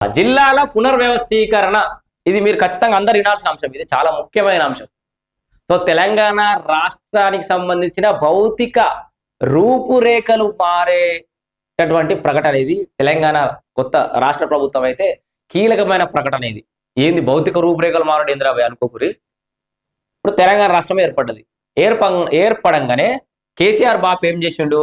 జిల్లాల పునర్వ్యవస్థీకరణ ఇది మీరు ఖచ్చితంగా అందరు వినాల్సిన అంశం. ఇది చాలా ముఖ్యమైన అంశం. సో తెలంగాణ రాష్ట్రానికి సంబంధించిన భౌతిక రూపురేఖలు మారేటటువంటి ప్రకటన ఇది. తెలంగాణ కొత్త రాష్ట్ర ప్రభుత్వం అయితే కీలకమైన ప్రకటన ఇది. ఏంది భౌతిక రూపురేఖలు మారడం ఏంద్రాబాయ్ అనుకోకురి. ఇప్పుడు తెలంగాణ రాష్ట్రం ఏర్పడ్డది. ఏర్పడంగానే కేసీఆర్ బాపు ఏం చేసిండు,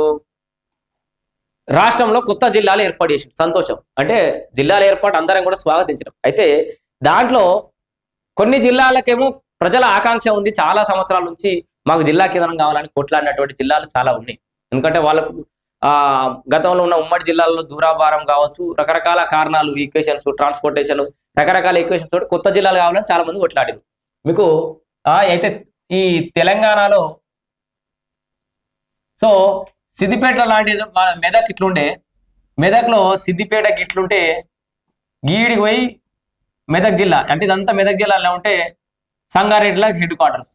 రాష్ట్రంలో కొత్త జిల్లాలు ఏర్పాటు చేసిండు. సంతోషం. అంటే జిల్లాల ఏర్పాటు అందరం కూడా స్వాగతించడం. అయితే దాంట్లో కొన్ని జిల్లాలకేమో ప్రజల ఆకాంక్ష ఉంది, చాలా సంవత్సరాల నుంచి మాకు జిల్లా కేంద్రం కావాలని కొట్లాడినటువంటి జిల్లాలు చాలా ఉన్నాయి. ఎందుకంటే వాళ్ళకు గతంలో ఉన్న ఉమ్మడి జిల్లాల్లో దూరాభారం కావచ్చు, రకరకాల కారణాలు, ఈక్వేషన్స్, ట్రాన్స్పోర్టేషన్, రకరకాల ఈక్వేషన్స్ తోటి కొత్త జిల్లాలు కావాలని చాలా మంది కొట్లాడారు. మీకు అయితే ఈ తెలంగాణలో సో సిద్దిపేట లాంటిది మెదక్ ఇట్లుండే, మెదక్లో సిద్దిపేటకి ఇట్లుంటే గీడికి పోయి మెదక్ జిల్లా అంటే ఇదంతా మెదక్ జిల్లాలో ఉంటే సంగారెడ్డిలో హెడ్ క్వార్టర్స్.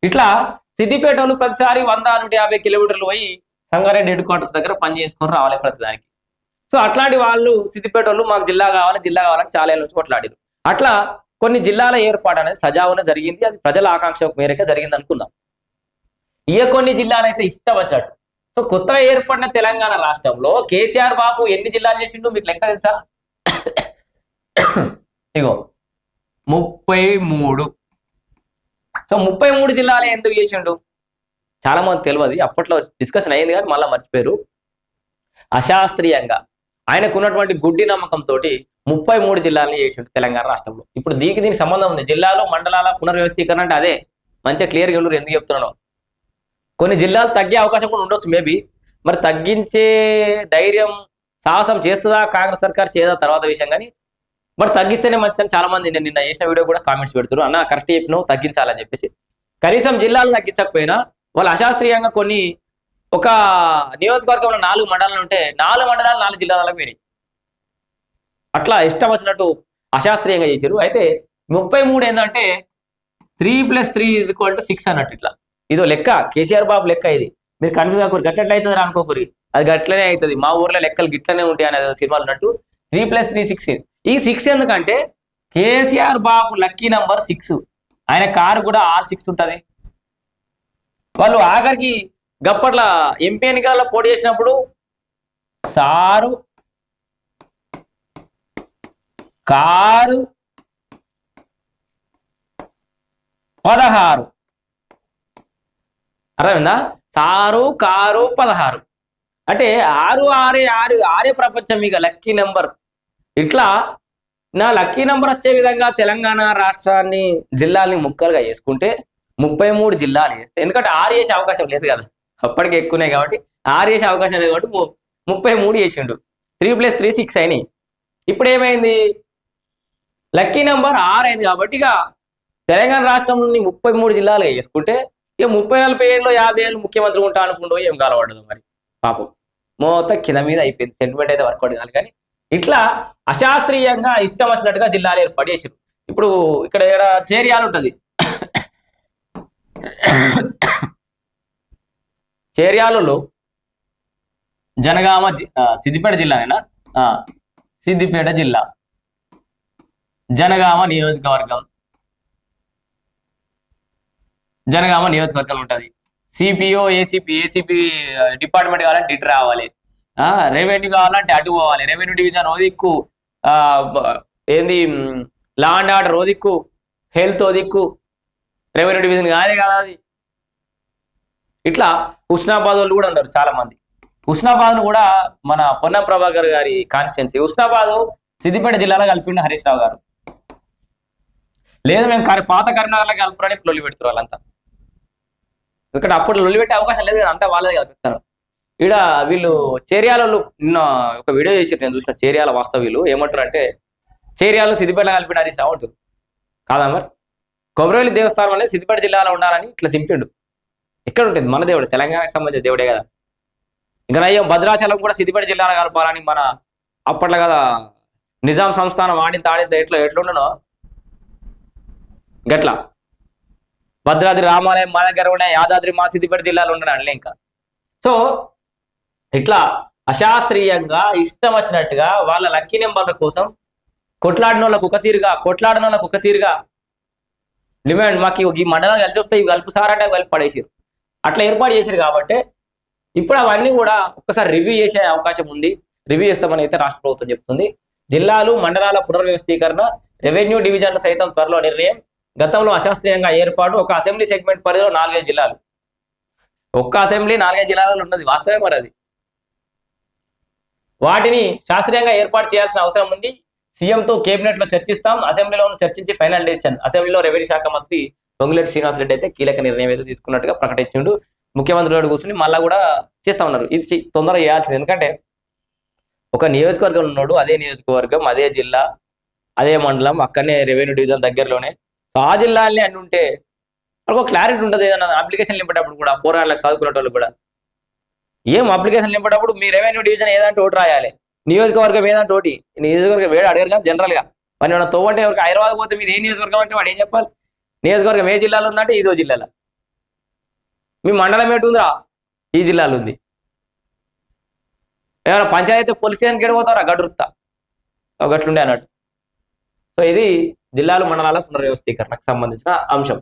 ఇట్లా సిద్దిపేట వాళ్ళు ప్రతిసారి 100-150 కిలోమీటర్లు పోయి సంగారెడ్డి హెడ్ క్వార్టర్స్ దగ్గర పని చేసుకొని రావాలి ప్రతిదానికి. సో అట్లాంటి వాళ్ళు సిద్దిపేట వాళ్ళు మాకు జిల్లా కావాలని చాలా ఏళ్ళ నుంచి కొట్లాడారు. అట్లా కొన్ని జిల్లాల ఏర్పాటు అనేది సజావున జరిగింది. అది ప్రజల ఆకాంక్ష మేరకే జరిగింది అనుకుందాం. కొన్ని జిల్లాలు అయితే ఇష్టం వచ్చాడు. సో కొత్తగా ఏర్పడిన తెలంగాణ రాష్ట్రంలో కేసీఆర్ బాబు ఎన్ని జిల్లాలు చేసిండు మీకు లెక్క తెలుసా? ఇగో 33. సో 33 జిల్లాలు ఎందుకు చేసిండు చాలా మంది తెలియదు. అప్పట్లో డిస్కషన్ అయింది కానీ మళ్ళీ మర్చిపోయారు. అశాస్త్రీయంగా ఆయనకున్నటువంటి గుడ్డి నమ్మకంతో 33 జిల్లాలని చేసిండు తెలంగాణ రాష్ట్రంలో. ఇప్పుడు దీనికి సంబంధం ఉంది. జిల్లాలు మండలాల పునర్వ్యవస్థీకరణ అంటే అదే. మంచిగా క్లియర్గా ఎందుకు చెప్తున్నాను. కొన్ని జిల్లాలు తగ్గే అవకాశం కూడా ఉండొచ్చు మేబీ. మరి తగ్గించే ధైర్యం సాహసం చేస్తుందా కాంగ్రెస్ సర్కార్, చేయదా తర్వాత విషయం. కానీ మరి తగ్గిస్తేనే మంచిదని చాలా మంది నేను నిన్న చేసిన వీడియో కూడా కామెంట్స్ పెడుతున్నారు. అన్న కరెక్ట్ చెప్పినావు తగ్గించాలని చెప్పేసి. కనీసం జిల్లాలు తగ్గించకపోయినా వాళ్ళు అశాస్త్రీయంగా కొన్ని ఒక నియోజకవర్గంలో 4 మండలాలు ఉంటే 4 మండలాలు 4 జిల్లాలకు పోయినాయి. అట్లా ఇష్టం వచ్చినట్టు అశాస్త్రీయంగా చేశారు. అయితే 33 ఏంటంటే 3+3 = 6 అన్నట్టు. ఇట్లా ఇదో లెక్క, కేసీఆర్ బాబు లెక్క. ఇది మీరు కన్ఫ్యూజ్ కాకూరి, గట్లెట్లా అవుతుంది అనుకోకూరి. అది గట్లనే అవుతుంది. మా ఊర్లో లెక్కలు గిట్లనే ఉంటాయి అనేది సినిమాలు ఉన్నట్టు 3+3 6. ఈ 6 ఎందుకంటే కేసీఆర్ బాబు లక్కీ నంబర్ 6. ఆయన కారు కూడా R6 ఉంటుంది. వాళ్ళు ఆఖరికి గప్పట్ల ఎంపీ ఎన్నికలలో పోటీ చేసినప్పుడు సారు కారు 16. అర్థమైందా? సారు కారు 16 అంటే 6 ప్రపంచం. ఇక లక్కీ నెంబర్. ఇట్లా నా లక్కీ నెంబర్ వచ్చే విధంగా తెలంగాణ రాష్ట్రాన్ని జిల్లాల్ని ముక్కలుగా చేసుకుంటే 33 జిల్లాలు చేస్తే, ఎందుకంటే 6 చేసే అవకాశం లేదు కదా, అప్పటికే ఎక్కువనే కాబట్టి 6 చేసే అవకాశం లేదు కాబట్టి 33 చేసిండు. 3+3 6 అయినాయి. ఇప్పుడు ఏమైంది, లక్కీ నెంబర్ 6 అయింది కాబట్టి ఇక తెలంగాణ రాష్ట్రంలోని 33 జిల్లాలుగా చేసుకుంటే ఇక 30-40 ఏళ్ళు 50 ఏళ్ళు ముఖ్యమంత్రి ఉంటా అనుకుంటూ ఏం కాలపడదు మరి పాపం. మొత్తం కింద మీద అయిపోయింది. సెంటిమెంట్ అయితే వర్కౌట్ కాదు. కానీ ఇట్లా అశాస్త్రీయంగా ఇష్టం వచ్చినట్టుగా జిల్లాలు ఏర్పాటు చేసారు. ఇప్పుడు ఇక్కడ చేర్యాలు ఉంటుంది. చేర్యాలలో జనగామ సిద్దిపేట జిల్లానేనా? సిద్దిపేట జిల్లా జనగామ నియోజకవర్గం ఉంటుంది. సిపిఓ ఏసీపీ డిపార్ట్మెంట్ కావాలంటే ఇటు రావాలి, రెవెన్యూ కావాలంటే అటు పోవాలి. రెవెన్యూ డివిజన్ ఓ దిక్కు, ఏంది లా అండ్ ఆర్డర్ ఓ దిక్కు, హెల్త్ ఓ దిక్కు. రెవెన్యూ డివిజన్ కాదే కదా అది. ఇట్లా హుస్నాబాద్ వాళ్ళు కూడా ఉన్నారు చాలా మంది. హుస్నాబాద్ను కూడా మన పొన్నం ప్రభాకర్ గారి కాన్స్టిట్యున్సీ. హుస్నాబాద్ సిద్దిపేట జిల్లాలో కలిపిండు హరీష్ రావు గారు. లేదు మేము పాత కరీంనగర్లో కలుపురని లొల్లి పెడుతున్నారు వాళ్ళంతా. ఎందుకంటే అప్పుడు లొల్లి పెట్టే అవకాశం లేదు కదా, అంతా వాళ్ళదే కల్పిస్తాను. ఈడ వీళ్ళు చేర్యాలలో నిన్న ఒక వీడియో చేసి నేను చూసిన. చేర్యాల వాస్తవ వీళ్ళు ఏమంటారు అంటే, చేర్యాలు సిద్దిపేట కలిపిన హరీష్ రావు అంటారు. కాదా మరి? కొమరవెల్లి దేవస్థానం అనేది సిద్దిపేట జిల్లాలో ఉండాలని ఇట్లా తింపిండు. ఎక్కడ ఉంటుంది? మన దేవుడు, తెలంగాణకు సంబంధించిన దేవుడే కదా. ఇంకా నయ్యం భద్రాచలం కూడా సిద్దిపేట జిల్లాలో కలపాలని మన అప్పట్లో కదా నిజాం సంస్థానం ఆడింత ఎట్లుండనో గట్లా భద్రాద్రి రామాలయం మా దగ్గర ఉన్నాయి, యాదాద్రి మా సిద్దిపేట జిల్లాలో ఉండడం ఇంకా. సో ఇట్లా అశాస్త్రీయంగా ఇష్టం వచ్చినట్టుగా వాళ్ళ లక్కీ నెంబర్ల కోసం కొట్లాడిన వాళ్ళకు ఒక తీరుగా డిమాండ్ మాకు ఈ మండలాలు కలిసి వస్తాయి ఇవి కలుపు సార్ అంటే కలిపి పడేసారు. అట్లా ఏర్పాటు చేశారు కాబట్టి ఇప్పుడు అవన్నీ కూడా ఒక్కసారి రివ్యూ చేసే అవకాశం ఉంది. రివ్యూ చేస్తామని అయితే రాష్ట్ర ప్రభుత్వం చెప్తుంది. జిల్లాలు మండలాల పునర్వ్యవస్థీకరణ, రెవెన్యూ డివిజన్ల సైతం త్వరలో నిర్ణయం. గతంలో అశాస్త్రీయంగా ఏర్పాటు ఒక అసెంబ్లీ సెగ్మెంట్ పరిధిలో 4-5 జిల్లాలు. ఒక్క అసెంబ్లీ 4-5 జిల్లాలలో ఉన్నది వాస్తవమే. మరి అది వాటిని శాస్త్రీయంగా ఏర్పాటు చేయాల్సిన అవసరం ఉంది. సీఎంతో కేబినెట్ లో చర్చిస్తాం, అసెంబ్లీలోనూ చర్చించి ఫైనల్ డెసిషన్. అసెంబ్లీలో రెవెన్యూ శాఖ మంత్రి పొంగులేటి శ్రీనివాసరెడ్డి అయితే కీలక నిర్ణయం అయితే తీసుకున్నట్టుగా ప్రకటించిండు. ముఖ్యమంత్రి కూర్చుని మళ్ళా కూడా చేస్తా ఉన్నారు. ఇది తొందరగా చేయాల్సింది. ఎందుకంటే ఒక నియోజకవర్గం ఉన్నాడు, అదే నియోజకవర్గం, అదే జిల్లా, అదే మండలం, అక్కడనే రెవెన్యూ డివిజన్ దగ్గరలోనే. ఆ జిల్లాలనే అన్ని ఉంటే ఒక క్లారిటీ ఉంటుంది. ఏదైనా అప్లికేషన్ నింపేటప్పుడు కూడా పోరాళ్ళకి చదువుకునే వాళ్ళు కూడా ఏం అప్లికేషన్ నింపేటప్పుడు మీ రెవెన్యూ డివిజన్ ఏదంటే ఓటు రాయాలి, నియోజకవర్గం ఏదంటే ఒకటి. నియోజకవర్గం వేడు అడగారు కదా జనరల్ గా. మరి ఏమైనా తోవంటే ఎవరికి హైదరాబాద్ పోతే మీరు ఏ నియోజకవర్గం అంటే వాడు ఏం చెప్పాలి? నియోజకవర్గం ఏ జిల్లాలో ఉందంటే ఇదో జిల్లాలో. మీ మండలం ఏంటి ఉందిరా, ఈ జిల్లాలో ఉంది. ఏమైనా పంచాయతీ పోలీస్ స్టేషన్కి ఎడిపోతారా గడురుతా గట్లుండే అన్నట్టు. సో ఇది జిల్లాలు మండలాల పునర్వ్యవస్థీకరణకు సంబంధించిన అంశం.